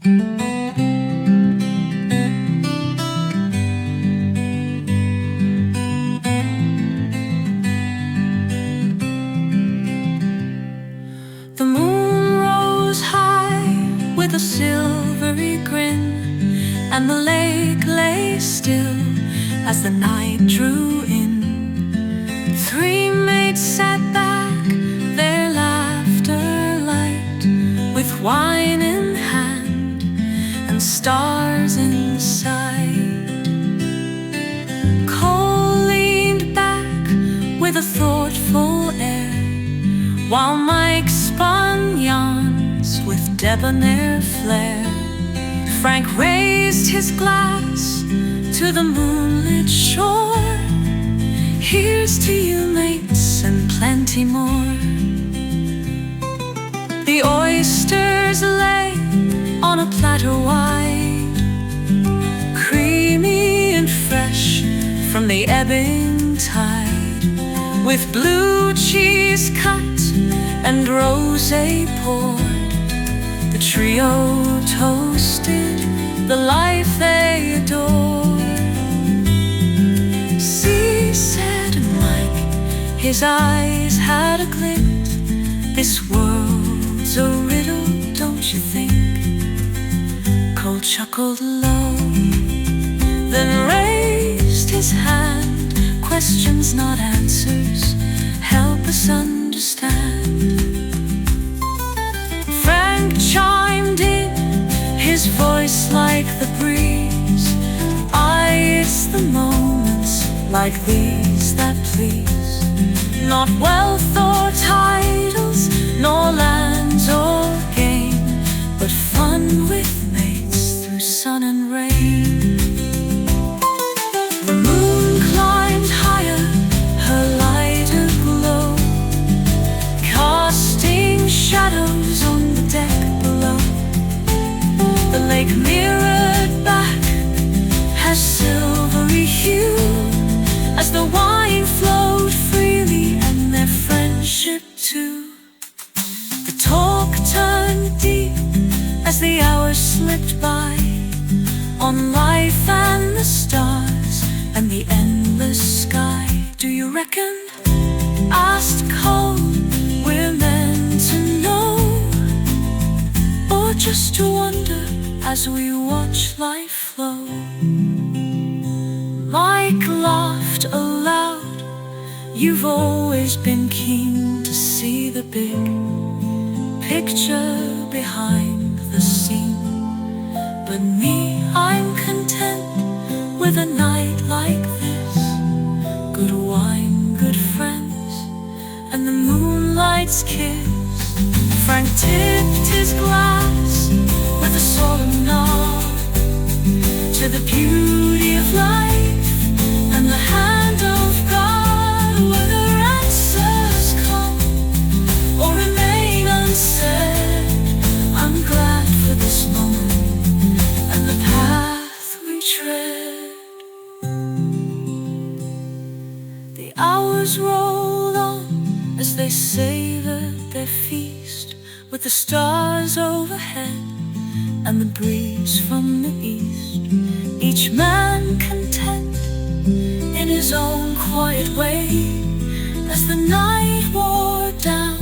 The moon rose high with a silvery grin, and the lake lay still as the night drew in. Three maids sat back, their laughter light, with wine in hand and stars in sight. Cole leaned back with a thoughtful air, while Mike spun yarns with debonair flair. Frank raised his glass to the moonlit shore. Here's to you, mates, and plenty more. The oysters lay on a platter wide, creamy and fresh from the ebbing tide, with blue cheese cut and rosé poured. The trio toasted the life they adored. See, said Mike, his eyes had a glint, this world's a riddle, don't you think? Cole chuckled low, then raised his hand. Questions, not answers, help us understand. Frank chimed in, his voice like the breeze. It's the moments like these that please, not wealth or titles, nor lands or gain, but fun with mates through sun and rain. The moon climbed higher, her light aglow, casting shadows on the deck below. The lake mirrored back has silvery hue as the wine flowed freely, and their friendship too. The talk turned deep as the hours slipped by, on life and the stars and the endless sky. Do you reckon, asked Cole, we're meant to know, or just to wonder as we watch life flow? Mike laughed aloud, you've always been keen to see the big picture behind the scene. But me, I'm content with a night like this, good wine, good friends, and the moonlight's kiss. Frank tipped his glass with a solemn nod to the beauty of life and the hand of God. Whether answers come or remain unsaid, I'm glad for this moment and the path we tread. The hours rolled on as they savored their feast, with the stars overhead and the breeze from the east. Each man content in his own quiet way as the night wore down.